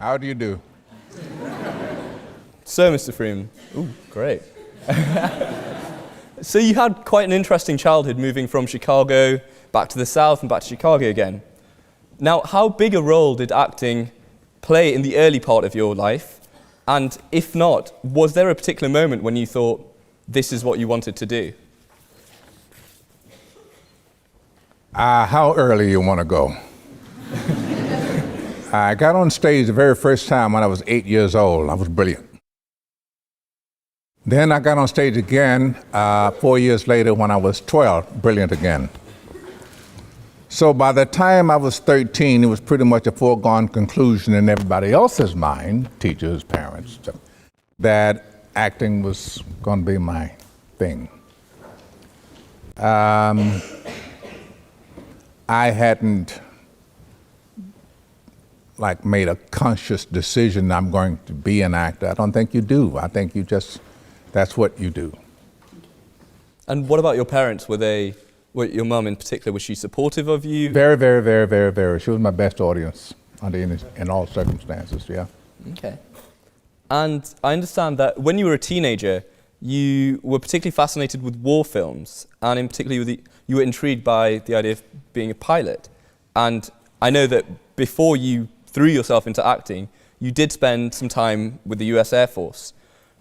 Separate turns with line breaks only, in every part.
How do you do?
So, Mr. Freeman, ooh, great. So you had quite an interesting childhood, moving from Chicago back to the South and back to Chicago again. Now, how big a role did acting play in the early part of your life? And if not, was there a particular moment when you thought this is what you wanted to do?
How early you want to go? I got on stage the very first time when I was 8 years old. I was brilliant. Then I got on stage again 4 years later when I was 12, brilliant again. So by the time I was 13, it was pretty much a foregone conclusion in everybody else's mind, teachers, parents, that acting was going to be my thing. I hadn't made a conscious decision I'm going to be an actor. I don't think you do. I think that's what you do.
And what about your parents? Your mum in particular, was she supportive of you?
Very, very, very, very, very. She was my best audience in all circumstances, yeah.
Okay. And I understand that when you were a teenager, you were particularly fascinated with war films, and in particular you were intrigued by the idea of being a pilot. And I know that before you threw yourself into acting, you did spend some time with the US Air Force.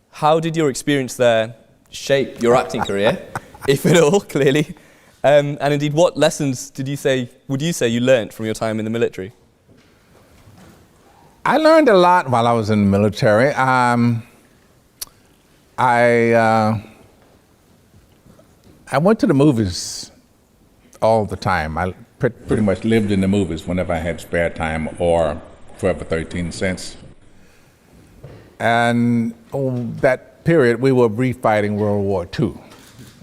How did your experience there shape your acting career, if at all, clearly? And indeed, what lessons would you say you learned from your time in the military?
I learned a lot while I was in the military. I went to the movies all the time. I pretty much lived in the movies whenever I had spare time or Forever 13 cents. And that period, we were refighting World War II,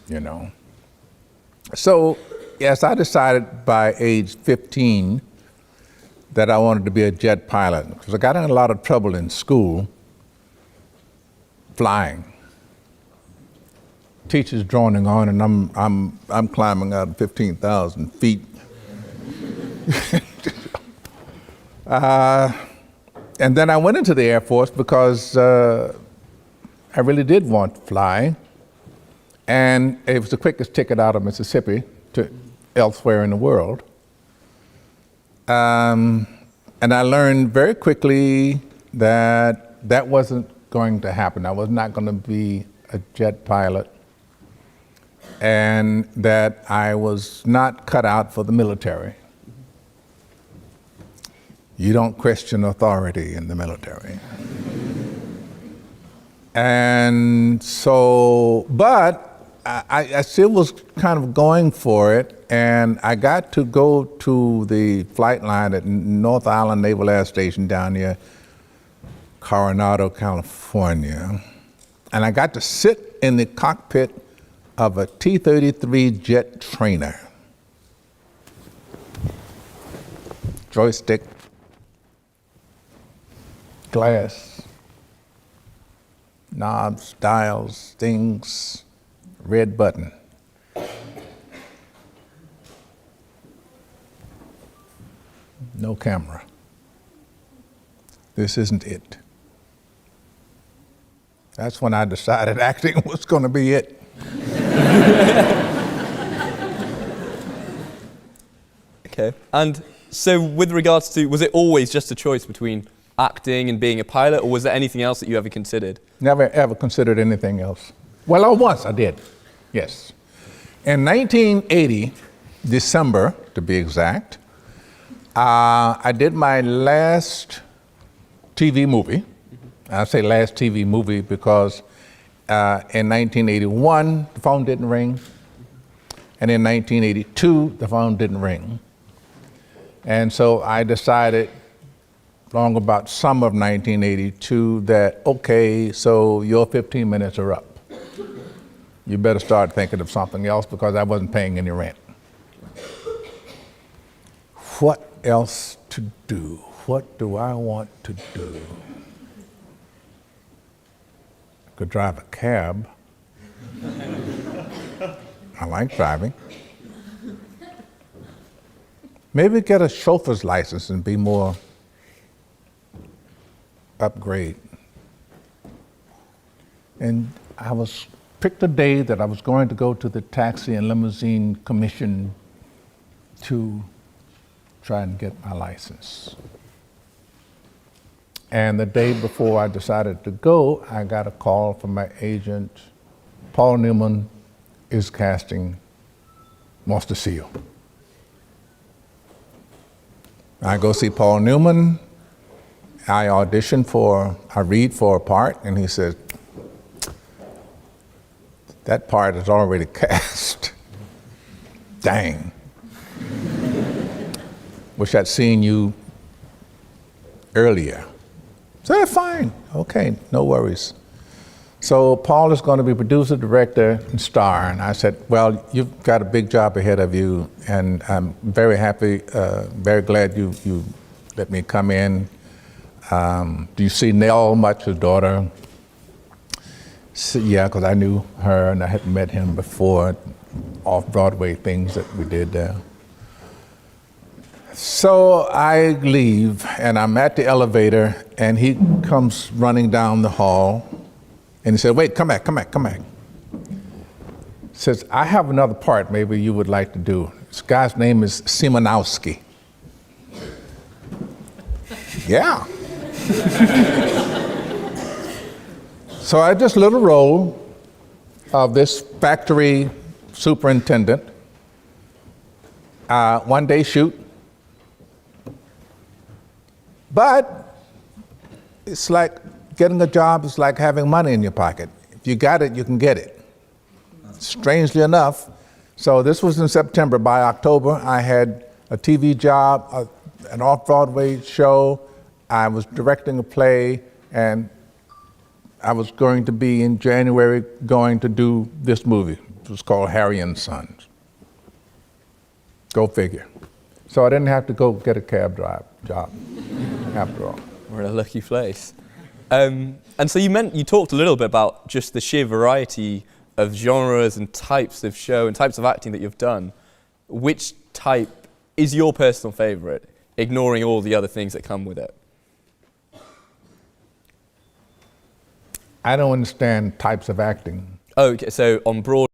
you know. So, yes, I decided by age 15 that I wanted to be a jet pilot, because I got in a lot of trouble in school flying. Teachers droning on, and I'm climbing out 15,000 feet. And then I went into the Air Force because I really did want to fly, and it was the quickest ticket out of Mississippi to elsewhere in the world. And I learned very quickly that that wasn't going to happen. I was not going to be a jet pilot, and that I was not cut out for the military. You don't question authority in the military. And so, but I still was kind of going for it, and I got to go to the flight line at North Island Naval Air Station down near Coronado, California, and I got to sit in the cockpit of a T-33 jet trainer. Joystick, glass, knobs, dials, things, red button. No camera. This isn't it. That's when I decided acting was going to be it.
Okay. And so with regards to, was it always just a choice between acting and being a pilot, or was there anything else that you ever considered?
Never ever considered anything else. Well, once I did, yes. In 1980, December to be exact, I did my last TV movie. I say last TV movie because in 1981, the phone didn't ring. And in 1982, the phone didn't ring. And so I decided long about summer of 1982 that, okay, so your 15 minutes are up. You better start thinking of something else, because I wasn't paying any rent. What else to do? What do I want to do? I could drive a cab. I like driving. Maybe get a chauffeur's license and be more upgrade. And I was picked a day that I was going to go to the Taxi and Limousine Commission to try and get my license. And the day before I decided to go, I got a call from my agent. Paul Newman is casting, wants to see you. I go see Paul Newman. I read for a part, and he says, that part is already cast. Dang. Wish I'd seen you earlier. So fine, okay, no worries. So Paul is going to be producer, director, and star. And I said, well, you've got a big job ahead of you, and I'm very happy, very glad you let me come in. Do you see Nell much, his daughter? So, yeah, because I knew her and I had met him before, off-Broadway things that we did there. So I leave, and I'm at the elevator, and he comes running down the hall, and he said, wait, come back. Says, I have another part maybe you would like to do. This guy's name is Simonowski. Yeah. So I had this little role of this factory superintendent, one-day shoot. But it's like getting a job is like having money in your pocket. If you got it, you can get it. Strangely enough, so this was in September. By October, I had a TV job, an off-Broadway show. I was directing a play, and I was going to be in January going to do this movie. It was called Harry and Sons. Go figure. So I didn't have to go get a cab drive job after all.
We're in a lucky place. And so you talked a little bit about just the sheer variety of genres and types of show and types of acting that you've done. Which type is your personal favorite, ignoring all the other things that come with it?
I don't understand types of acting.
Oh, okay, so on Broadway,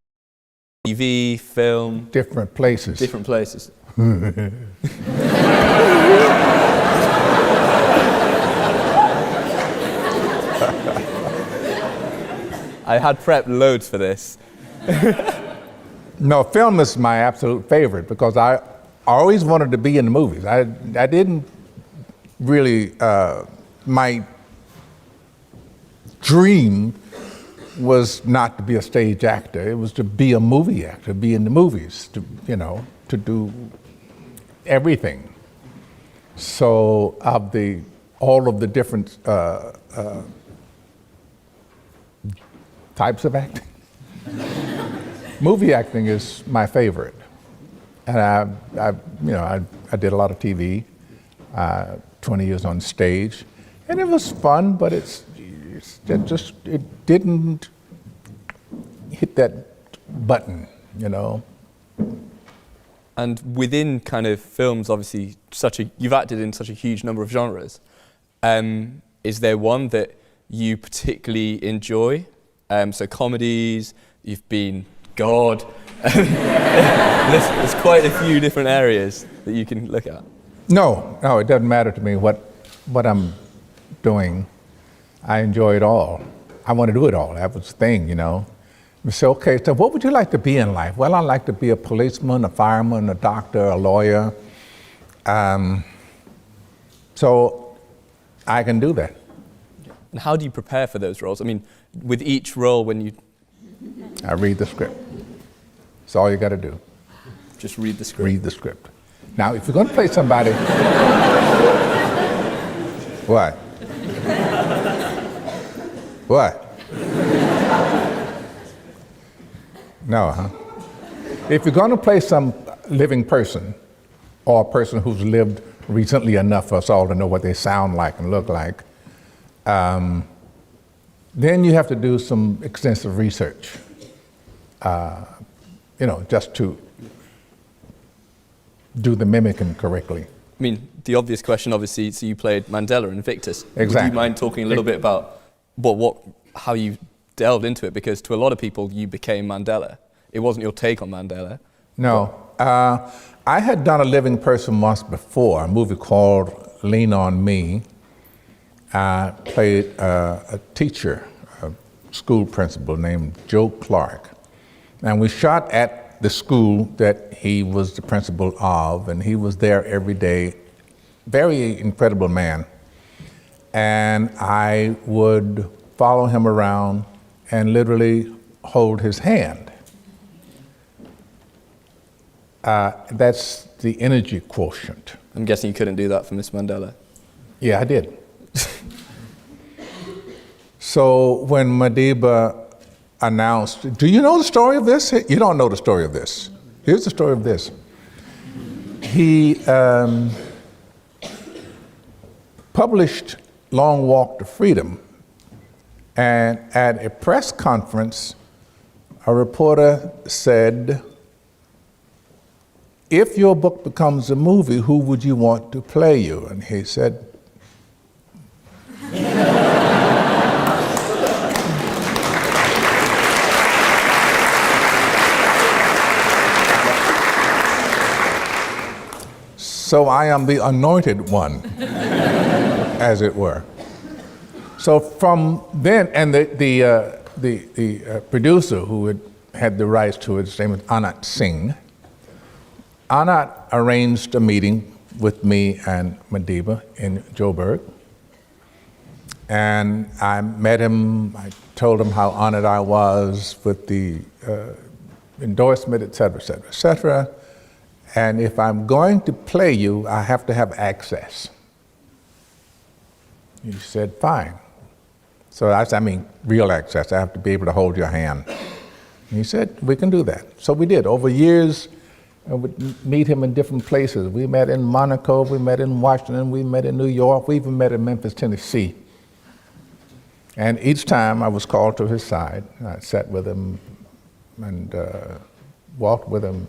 TV, film?
Different places.
Different places. I had prepped loads for this.
No, film is my absolute favorite because I always wanted to be in the movies. I didn't really, my dream was not to be a stage actor. It was to be a movie actor, be in the movies, to do everything. So all of the different types of acting, movie acting is my favorite. And I did a lot of TV, 20 years on stage, and it was fun, but it didn't hit that button,
And within kind of films, obviously, you've acted in such a huge number of genres. Is there one that you particularly enjoy? So comedies, you've been God. There's quite a few different areas that you can look at.
No, it doesn't matter to me what I'm doing. I enjoy it all. I want to do it all. That was the thing, We say, okay, so what would you like to be in life? Well, I'd like to be a policeman, a fireman, a doctor, a lawyer. So I can do that.
And how do you prepare for those roles? I mean, with each role
I read the script. That's all you got to do.
Just read the script.
Read the script. Now, if you're going to play somebody... What? What? No, huh? If you're going to play some living person, or a person who's lived recently enough for us all to know what they sound like and look like, then you have to do some extensive research, just to do the mimicking correctly.
mean, the obvious question, obviously, so you played Mandela in Invictus.
Exactly.
Would you mind talking a little bit about how you delved into it? Because to a lot of people, you became Mandela. It wasn't your take on Mandela.
No. I had done A Living Person once before, a movie called Lean on Me. I played a teacher, a school principal named Joe Clark. And we shot at the school that he was the principal of, and he was there every day. Very incredible man. And I would follow him around and literally hold his hand. That's the energy quotient.
I'm guessing you couldn't do that for Miss Mandela.
Yeah, I did. So when Madiba announced, do you know the story of this? You don't know the story of this. Here's the story of this. He published Long Walk to Freedom, and at a press conference, a reporter said, if your book becomes a movie, who would you want to play you? And he said, so I am the anointed one, as it were. So from then, and the producer who had the rights to it, his name was Anat Singh. Anat arranged a meeting with me and Madiba in Joburg. And I met him, I told him how honored I was with the endorsement, et cetera, et cetera, et cetera. And if I'm going to play you, I have to have access. He said, fine. So I mean, real access. I have to be able to hold your hand. And he said, we can do that. So we did. Over years, I would meet him in different places. We met in Monaco, we met in Washington, we met in New York, we even met in Memphis, Tennessee. And each time I was called to his side. I sat with him and walked with him,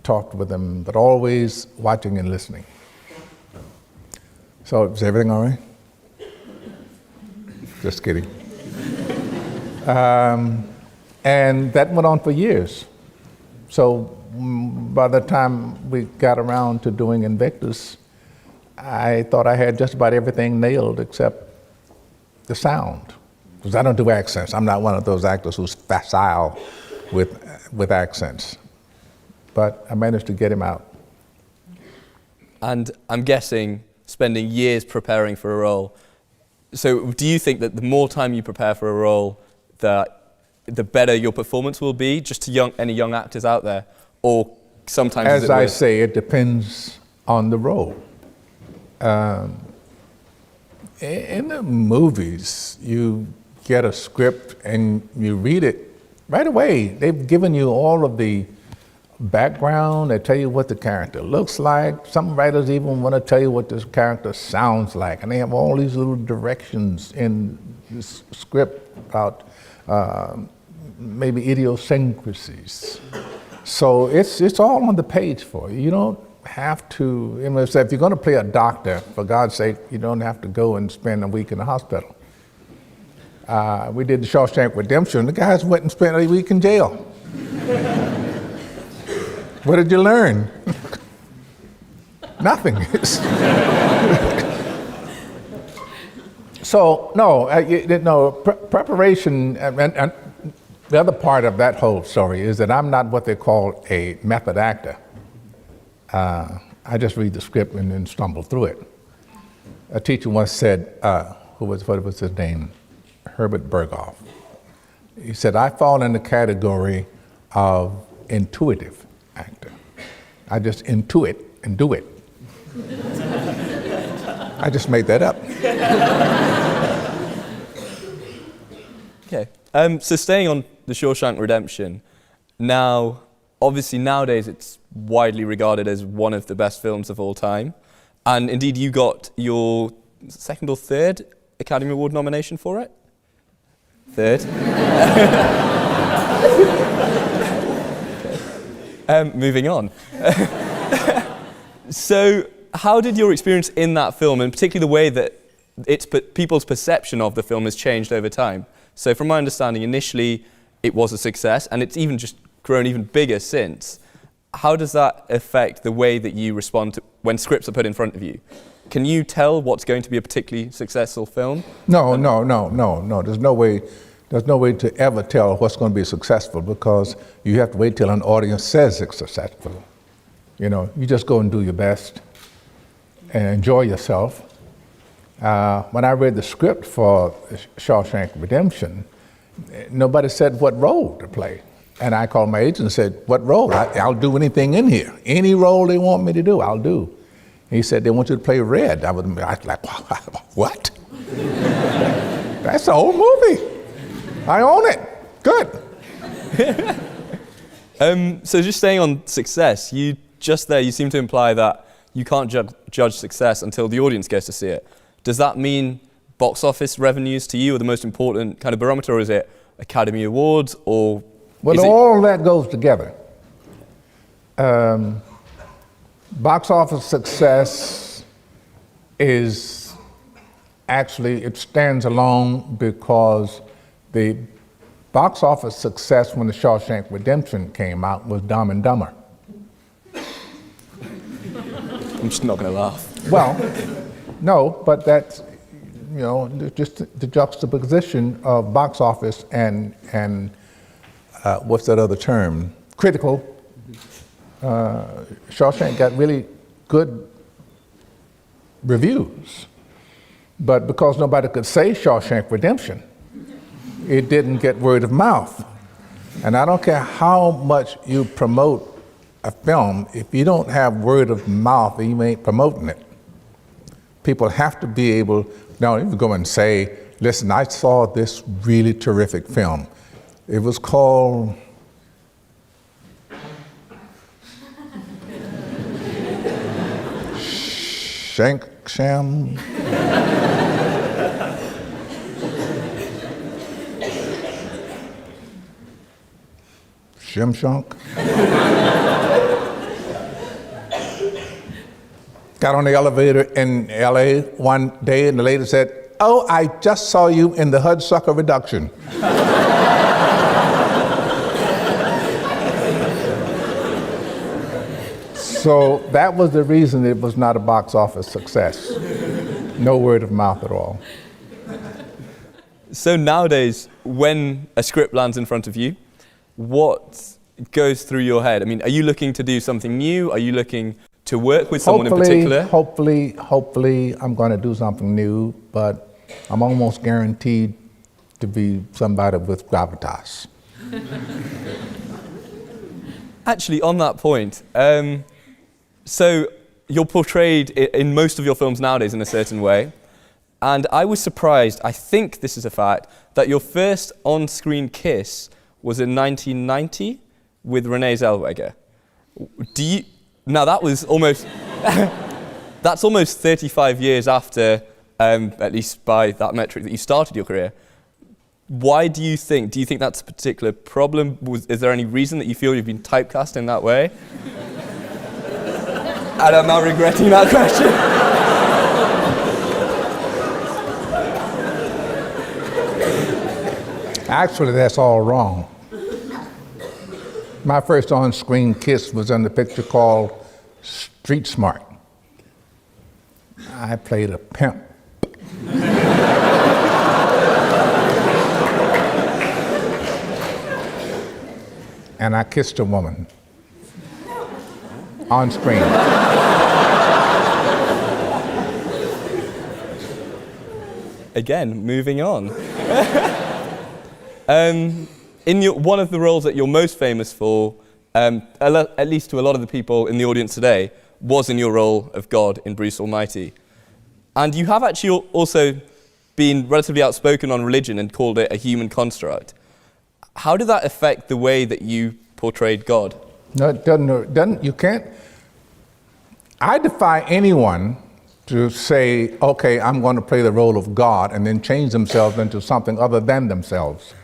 talked with him, but always watching and listening. So is everything all right? Just kidding. And that went on for years. So by the time we got around to doing Invictus, I thought I had just about everything nailed except the sound. Because I don't do accents. I'm not one of those actors who's facile with accents. But I managed to get him out.
And I'm guessing spending years preparing for a role. So do you think that the more time you prepare for a role, the better your performance will be, just to any young actors out there? Or sometimes,
as I say, it depends on the role. In the movies, you get a script and you read it right away. They've given you all of the background. They tell you what the character looks like. Some writers even want to tell you what this character sounds like. And they have all these little directions in this script about maybe idiosyncrasies. So it's all on the page for you. You don't have to, if you're going to play a doctor, for God's sake, you don't have to go and spend a week in the hospital. We did the Shawshank Redemption. The guys went and spent a week in jail. What did you learn? Nothing. So no, preparation, and the other part of that whole story is that I'm not what they call a method actor. I just read the script and then stumble through it. A teacher once said, what was his name? Herbert Berghoff. He said, I fall in the category of intuitive actor. I just intuit and do it. I just made that up.
Okay. So staying on the Shawshank Redemption, now, obviously nowadays it's widely regarded as one of the best films of all time. And indeed you got your second or third Academy Award nomination for it? Third. Moving on. So, how did your experience in that film, and particularly the way that people's perception of the film has changed over time? So, from my understanding, initially it was a success, and it's even just grown even bigger since. How does that affect the way that you respond to when scripts are put in front of you? Can you tell what's going to be a particularly successful film?
No. There's no way to ever tell what's going to be successful, because you have to wait till an audience says it's successful. You know, you just go and do your best and enjoy yourself. When I read the script for Shawshank Redemption, nobody said what role to play. And I called my agent and said, what role? I'll do anything in here. Any role they want me to do, I'll do. He said, they want you to play Red. I was like, what? That's the whole movie. I own it. Good.
So just staying on success, you seem to imply that you can't judge success until the audience gets to see it. Does that mean box office revenues to you are the most important kind of barometer, or is it Academy Awards, or?
Well, all that goes together. Box office success is actually, it stands alone because the box office success when the Shawshank Redemption came out was Dumb and Dumber.
I'm just not going to laugh.
Well, no, but that's, you know, just the juxtaposition of box office and what's that other term? Critical. Shawshank got really good reviews, but because nobody could say Shawshank Redemption, it didn't get word of mouth. And I don't care how much you promote a film, if you don't have word of mouth, you ain't promoting it. People have to be able, now you go and say, listen, I saw this really terrific film. It was called Sham. Shimshunk. Got on the elevator in LA one day and the lady said, oh, I just saw you in the Hudsucker Reduction. So that was the reason it was not a box office success. No word of mouth at all.
So nowadays, when a script lands in front of you, what goes through your head? I mean, are you looking to do something new? Are you looking to work with someone in particular?
Hopefully, I'm going to do something new, but I'm almost guaranteed to be somebody with gravitas.
Actually, on that point, so you're portrayed in most of your films nowadays in a certain way, and I was surprised, I think this is a fact, that your first on-screen kiss was in 1990 with Renee Zellweger. Now that was almost, that's almost 35 years after, at least by that metric, that you started your career. Why do you think that's a particular problem? Is there any reason that you feel you've been typecast in that way? And I'm now regretting that question.
Actually, that's all wrong. My first on-screen kiss was in the picture called Street Smart. I played a pimp. And I kissed a woman on screen.
Again, moving on. One of the roles that you're most famous for, at least to a lot of the people in the audience today, was in your role of God in Bruce Almighty. And you have actually also been relatively outspoken on religion and called it a human construct. How did that affect the way that you portrayed God?
No, it doesn't, you can't. I defy anyone to say, okay, I'm going to play the role of God and then change themselves into something other than themselves.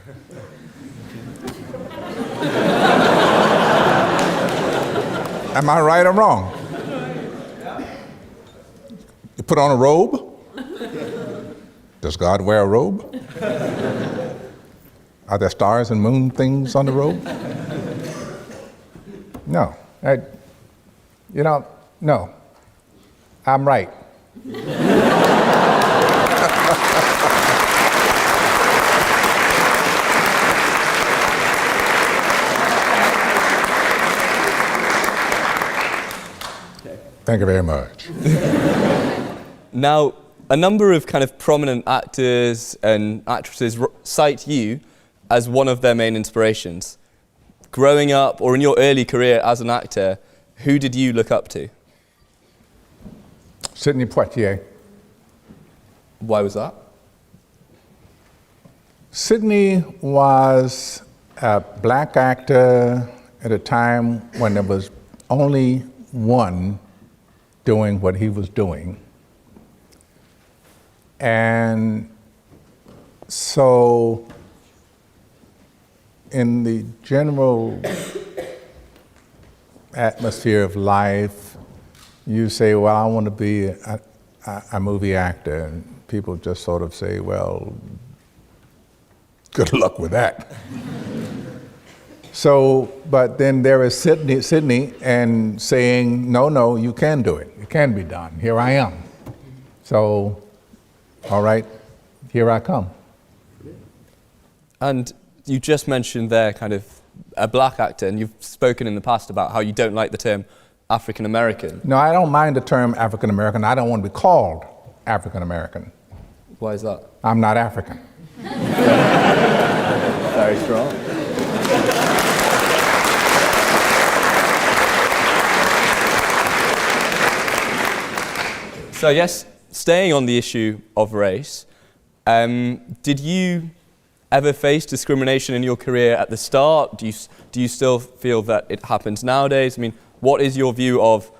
Am I right or wrong? put on a robe? Does God wear a robe? Are there stars and moon things on the robe? No. No. I'm right. Thank you very much.
Now, a number of kind of prominent actors and actresses cite you as one of their main inspirations. Growing up or in your early career as an actor, who did you look up to?
Sidney Poitier.
Why was that?
Sidney was a black actor at a time when there was only one doing what he was doing. And so in the general atmosphere of life, you say, well, I want to be a movie actor. And people just sort of say, well, good luck with that. So, but then there is Sidney and saying, no, you can do it. It can be done. Here I am. So, all right, here I come.
And you just mentioned there kind of a black actor, and you've spoken in the past about how you don't like the term African American.
No, I don't mind the term African American. I don't want to be called African American.
Why is that?
I'm not African.
Very strong. So I guess, staying on the issue of race, did you ever face discrimination in your career at the start? Do you still feel that it happens nowadays? I mean, what is your view of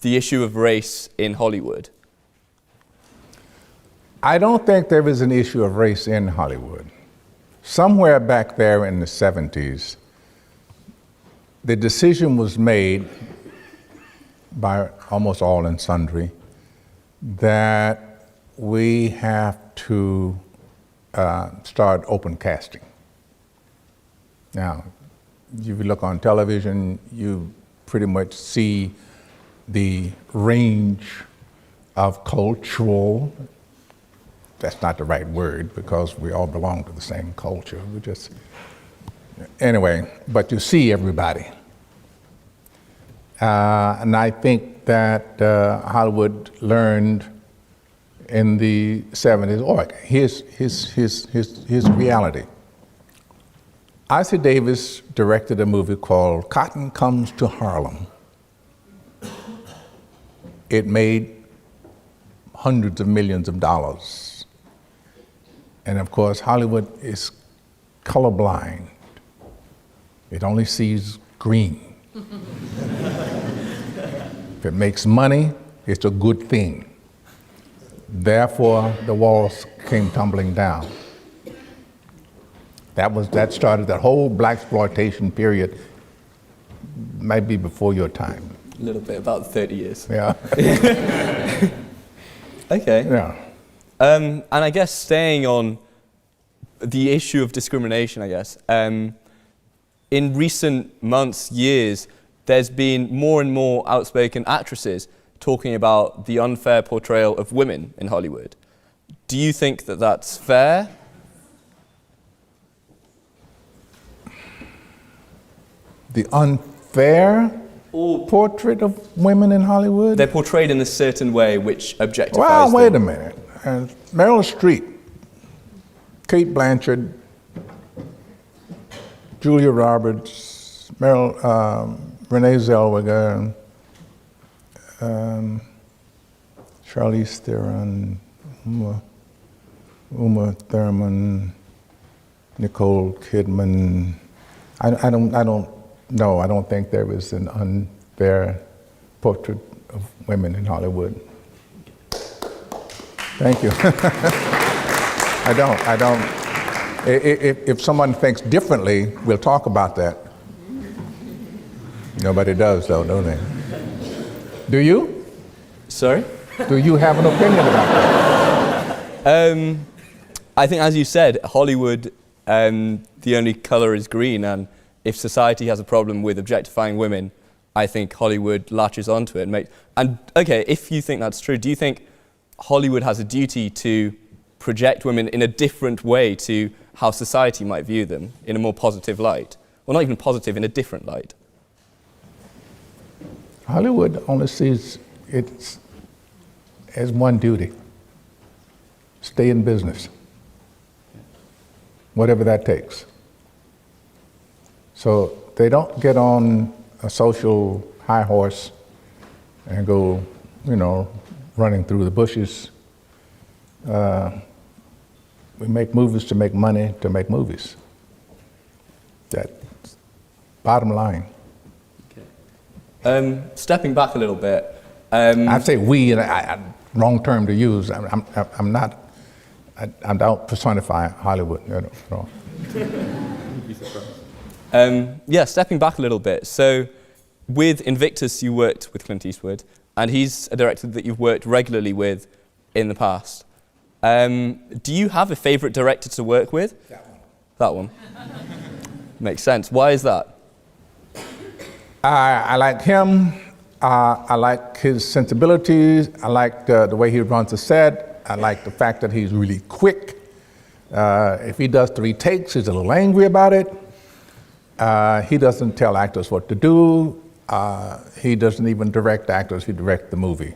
the issue of race in Hollywood?
I don't think there is an issue of race in Hollywood. Somewhere back there in the 70s, the decision was made by almost all and sundry that we have to start open casting. Now, if you look on television, you pretty much see the range of cultural, that's not the right word because we all belong to the same culture. Anyway, but you see everybody. And I think that Hollywood learned in the 70s, here's reality. Ossie Davis directed a movie called Cotton Comes to Harlem. It made hundreds of millions of dollars. And of course, Hollywood is colorblind. It only sees green. If it makes money, it's a good thing. Therefore, the walls came tumbling down. That started that whole blaxploitation period, might be before your time.
A little bit, about 30 years.
Yeah.
Okay.
Yeah.
And I guess staying on the issue of discrimination, I guess, in recent months, years, there's been more and more outspoken actresses talking about the unfair portrayal of women in Hollywood. Do you think that that's fair?
The unfair portrait of women in Hollywood?
They're portrayed in a certain way which objectifies
Well,
them.
wait a minute. Meryl Streep, Kate Blanchett, Julia Roberts, Renee Zellweger, Charlize Theron, Uma Thurman, Nicole Kidman. I don't think there is an unfair portrait of women in Hollywood. Thank you. I don't. If someone thinks differently, we'll talk about that. Nobody does, though, do they? Do you?
Sorry?
Do you have an opinion about that?
I think, as you said, Hollywood, the only colour is green, and if society has a problem with objectifying women, I think Hollywood latches onto it. And okay, if you think that's true, do you think Hollywood has a duty to project women in a different way to how society might view them, in a more positive light? Well, not even positive, in a different light.
Hollywood only sees it as one duty: stay in business, whatever that takes. So they don't get on a social high horse and go, running through the bushes. We make movies to make money to make movies. That's bottom line.
Okay. Stepping back a little bit.
I say we, and wrong term to use. I'm not. I don't personify Hollywood. No.
Stepping back a little bit. So, with Invictus, you worked with Clint Eastwood, and he's a director that you've worked regularly with in the past. Do you have a favourite director to work with? That one. Makes sense. Why is that?
I like him. I like his sensibilities. I like the way he runs the set. I like the fact that he's really quick. If he does 3 takes, he's a little angry about it. He doesn't tell actors what to do. He doesn't even direct actors. He directs the movie.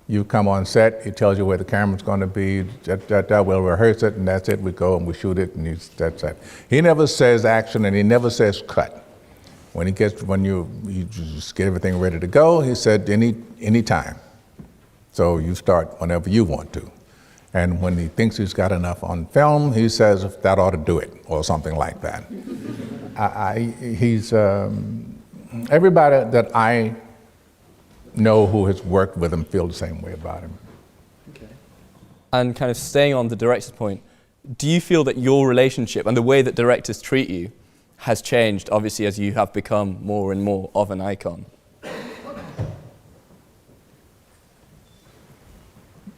You come on set, he tells you where the camera's going to be. We'll rehearse it, and that's it. We go and we shoot it, and that's it. He never says action, and he never says cut. When you just get everything ready to go, he said any time. So you start whenever you want to. And when he thinks he's got enough on film, he says that ought to do it, or something like that. He's everybody that I know who has worked with him feel the same way about him.
Okay. And kind of staying on the director's point, do you feel that your relationship and the way that directors treat you has changed, obviously, as you have become more and more of an icon?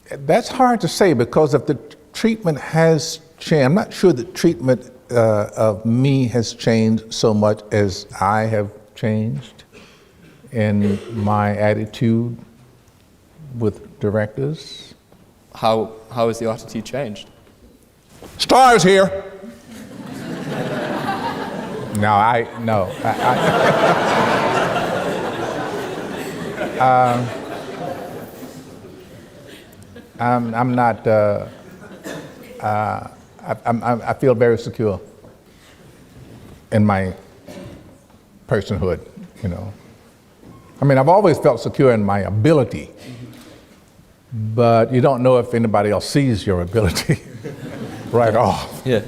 That's hard to say, because if the treatment has changed, I'm not sure the treatment of me has changed so much as I have changed in my attitude with directors.
How has the attitude changed?
Stars here. No. I'm not. I feel very secure in my personhood. I mean, I've always felt secure in my ability, but you don't know if anybody else sees your ability right off.
Yeah.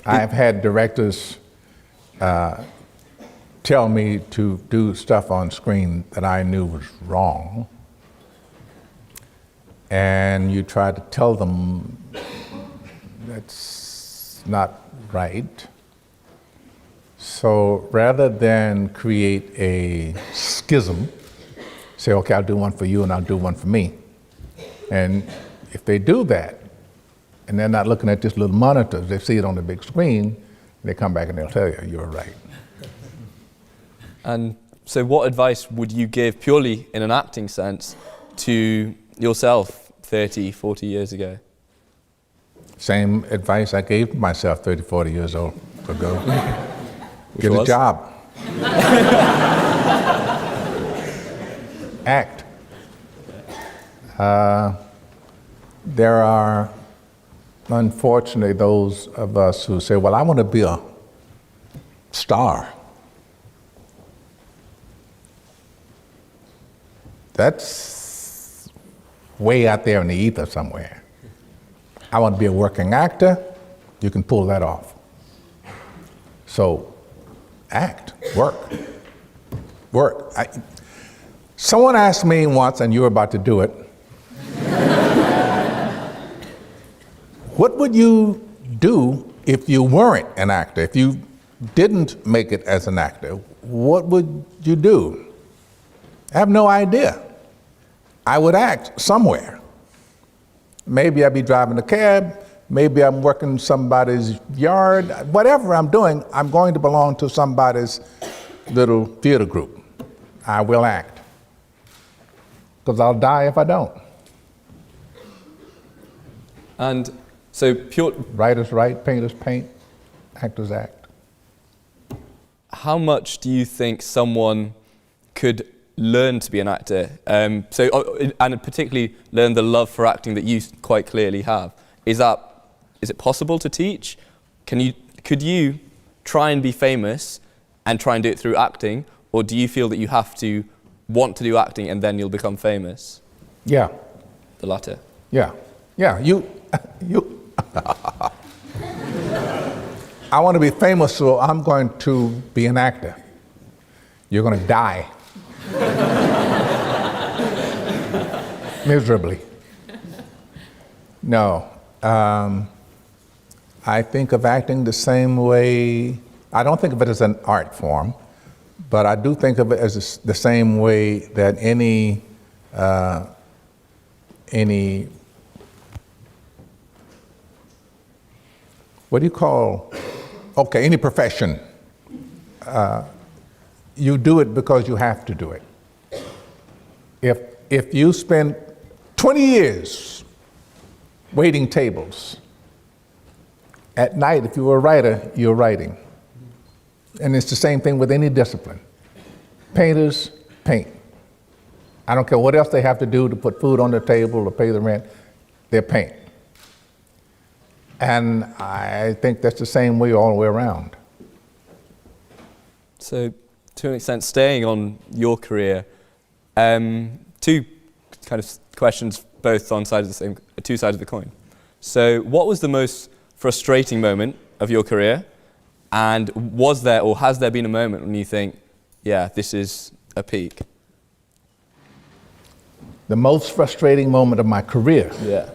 I've had directors tell me to do stuff on screen that I knew was wrong, and you try to tell them that's not right. So rather than create a schism, say, okay, I'll do one for you and I'll do one for me. And if they do that, and they're not looking at just little monitors, they see it on the big screen, they come back and they'll tell you, you're right.
And so what advice would you give, purely in an acting sense, to yourself 30, 40 years ago?
Same advice I gave myself 30, 40 years ago. Get a job. Act. There are, unfortunately, those of us who say, well, I want to be a star. That's way out there in the ether somewhere. I want to be a working actor. You can pull that off. So, act, work. Someone asked me once, and you were about to do it, what would you do if you weren't an actor? If you didn't make it as an actor, what would you do? I have no idea. I would act somewhere. Maybe I'd be driving a cab, maybe I'm working somebody's yard, whatever I'm doing, I'm going to belong to somebody's little theater group. I will act. Because I'll die if I don't.
And so
Writers write, painters paint, actors act.
how much do you think someone could learn to be an actor? And particularly learn the love for acting that you quite clearly have. Is it possible to teach? Could you try and be famous and try and do it through acting, or do you feel that you have to want to do acting and then you'll become famous?
Yeah.
The latter.
Yeah. You. I want to be famous, so I'm going to be an actor. You're going to die. Miserably. No. I think of acting the same way. I don't think of it as an art form, but I do think of it as the same way that any what do you call, any profession. You do it because you have to do it. If you spend 20 years waiting tables, at night, if you were a writer, you're writing. And it's the same thing with any discipline. Painters paint. I don't care what else they have to do to put food on the table or pay the rent, they paint. And I think that's the same way all the way around.
So, to an extent, staying on your career, two kind of questions, both on two sides of the coin. So, what was the most frustrating moment of your career? And was there or has there been a moment when you think, yeah, this is a peak?
The most frustrating moment of my career?
Yeah.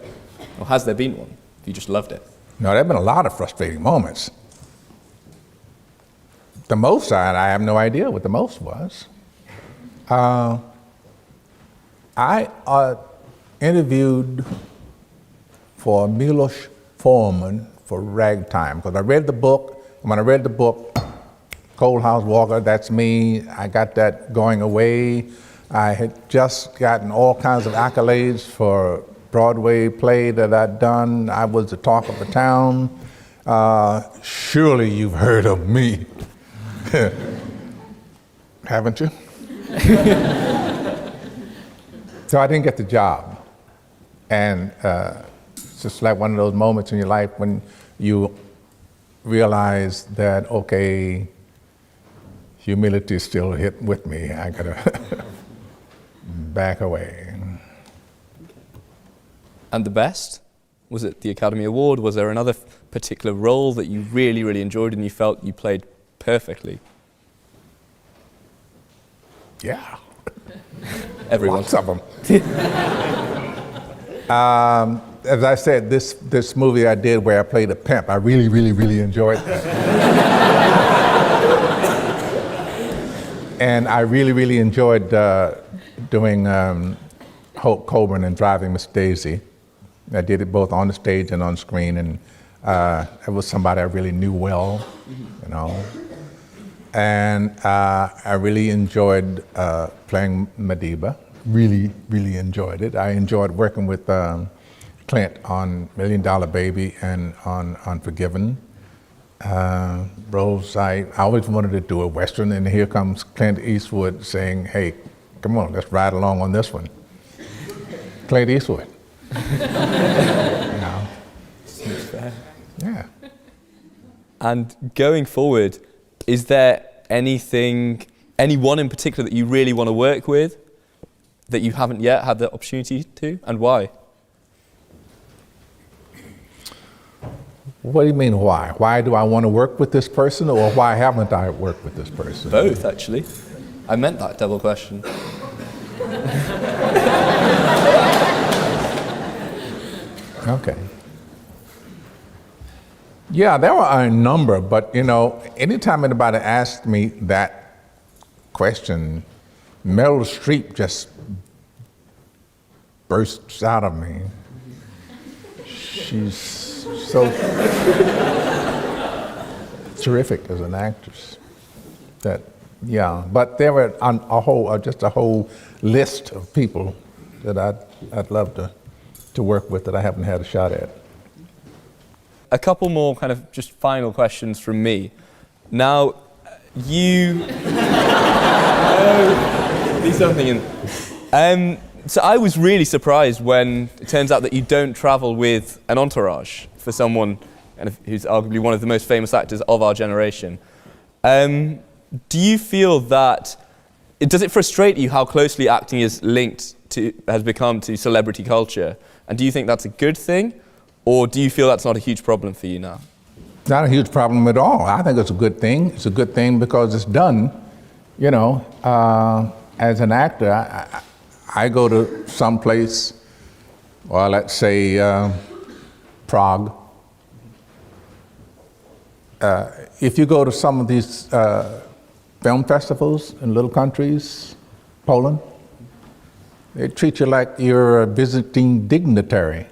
Or has there been one? You just loved it?
No, there have been a lot of frustrating moments. The most, I have no idea what the most was. I interviewed for Milos Forman for Ragtime, because I read the book. When I read the book, Cold House Walker, that's me. I got that going away. I had just gotten all kinds of accolades for a Broadway play that I'd done. I was the talk of the town. Surely you've heard of me. Haven't you? So I didn't get the job. And it's just like one of those moments in your life when you realize that, okay, humility is still hit with me. I gotta back away.
And the best? Was it the Academy Award? Was there another particular role that you really, really enjoyed and you felt you played perfectly?
Yeah.
Everyone's.
Lots of them. As I said, this movie I did where I played a pimp, I really, really, really enjoyed that. And I really, really enjoyed doing Hope Coburn and Driving Miss Daisy. I did it both on the stage and on screen, and it was somebody I really knew well, you know. And I really enjoyed playing Madiba. Really, really enjoyed it. I enjoyed working with Clint on $1 Million Baby and on Unforgiven. Roles I always wanted to do a Western, and here comes Clint Eastwood saying, hey, come on, let's ride along on this one. Clint Eastwood. You know?
Seems fair.
Yeah.
And going forward, is there anyone in particular that you really want to work with that you haven't yet had the opportunity to, and why?
What do you mean why? Why do I want to work with this person, or why haven't I worked with this person?
Both, actually. I meant that double question.
Okay. Yeah, there are a number, but you know, anytime anybody asks me that question, Meryl Streep just bursts out of me. She's so terrific as an actress. That, yeah, but there were just a whole list of people that I'd love to work with that I haven't had a shot at.
A couple more kind of just final questions from me. Now, you... Leave something in. So I was really surprised when it turns out that you don't travel with an entourage for someone who's arguably one of the most famous actors of our generation. Do you feel that, does it frustrate you how closely acting is has become to celebrity culture? And do you think that's a good thing? Or do you feel that's not a huge problem for you now?
Not a huge problem at all. I think it's a good thing. It's a good thing because it's done, as an actor, I go to some place, or let's say Prague. If you go to some of these film festivals in little countries, Poland, they treat you like you're a visiting dignitary.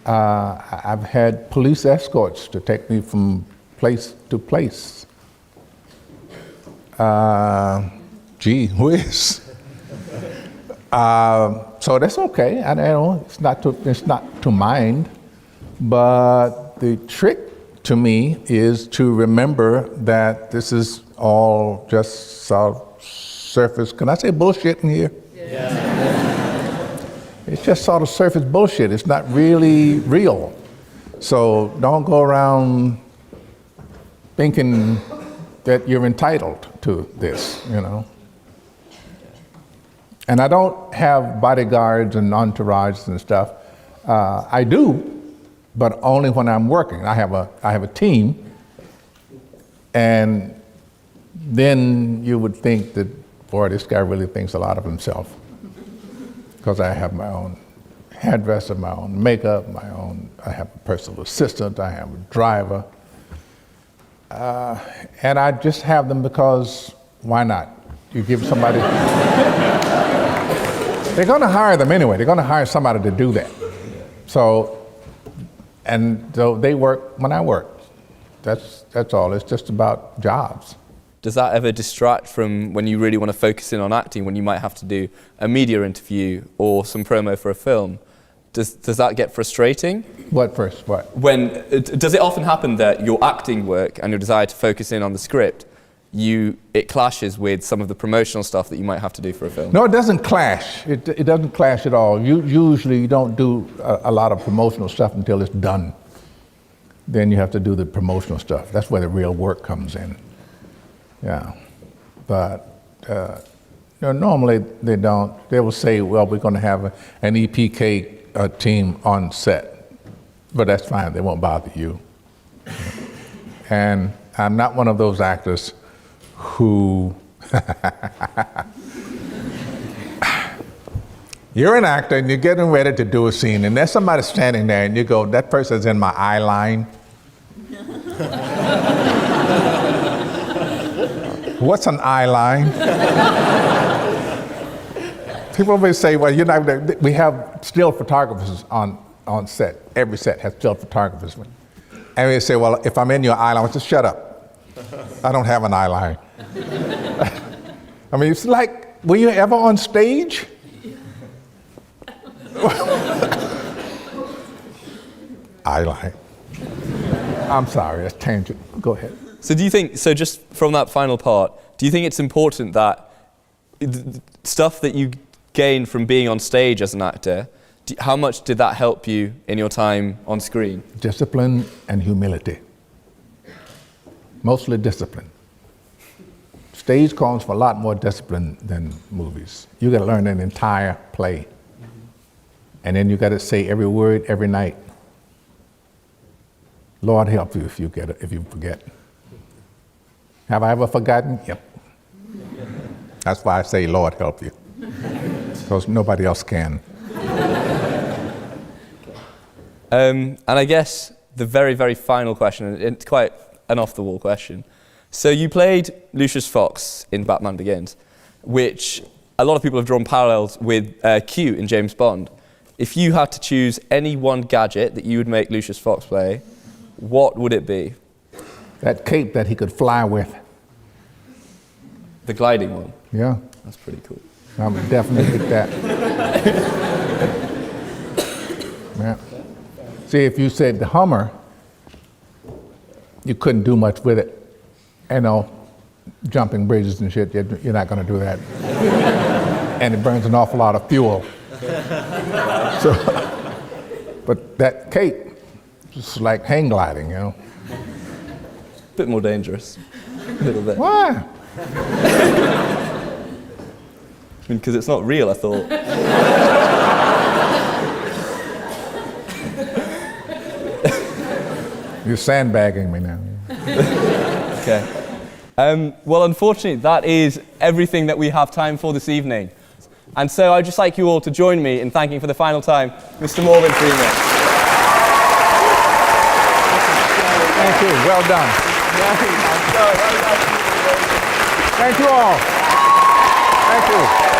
I've had police escorts to take me from place to place. Gee whiz. So that's okay. It's not to mind. But the trick to me is to remember that this is all just surface. Can I say bullshit in here? Yeah. It's just sort of surface bullshit. It's not really real. So don't go around thinking that you're entitled to this, And I don't have bodyguards and entourages and stuff. I do, but only when I'm working. I have a team, and then you would think that, boy, this guy really thinks a lot of himself. Because I have my own hairdresser, my own makeup, I have a personal assistant, I have a driver. And I just have them because, why not? You give somebody, they're gonna hire them anyway, they're gonna hire somebody to do that. So they work when I work. That's all, it's just about jobs.
Does that ever distract from when you really want to focus in on acting, when you might have to do a media interview or some promo for a film? Does that get frustrating?
What first? What?
Does it often happen that your acting work and your desire to focus in on the script, it clashes with some of the promotional stuff that you might have to do for a film?
No, it doesn't clash. It doesn't clash at all. Usually you don't do a lot of promotional stuff until it's done. Then you have to do the promotional stuff. That's where the real work comes in. Yeah, but normally they don't. They will say, well, we're going to have an EPK team on set, but that's fine. They won't bother you. And I'm not one of those actors who, you're an actor and you're getting ready to do a scene and there's somebody standing there and you go, that person's in my eye line. What's an eye line? People always say, well, we have still photographers on set. Every set has still photographers. And they say, well, if I'm in your eye line, just shut up. I don't have an eye line. I mean, it's like, were you ever on stage? Eye line. I'm sorry, that's tangent. Go ahead.
So just from that final part, do you think it's important that the stuff that you gain from being on stage as an actor, how much did that help you in your time on screen?
Discipline and humility. Mostly discipline. Stage calls for a lot more discipline than movies. You got to learn an entire play. And then you got to say every word every night. Lord help you if you forget. Have I ever forgotten? Yep. That's why I say, Lord help you. Because nobody else can.
And I guess the very, very final question, and it's quite an off-the-wall question. So you played Lucius Fox in Batman Begins, which a lot of people have drawn parallels with Q in James Bond. If you had to choose any one gadget that you would make Lucius Fox play, what would it be?
That cape that he could fly with.
The gliding one?
Yeah.
That's pretty cool.
I would definitely get that. Yeah. See, if you said the Hummer, you couldn't do much with it. You know, jumping bridges and shit, you're not going to do that. And it burns an awful lot of fuel. So, but that cape, just like hang gliding, you know.
Bit more dangerous. A little bit.
Why?
Because it's not real, I thought.
You're sandbagging me now.
Okay. Well, unfortunately, that is everything that we have time for this evening. And so I'd just like you all to join me in thanking for the final time Mr. Morgan Freeman.
Thank you. Well done. Thank you all. Thank you.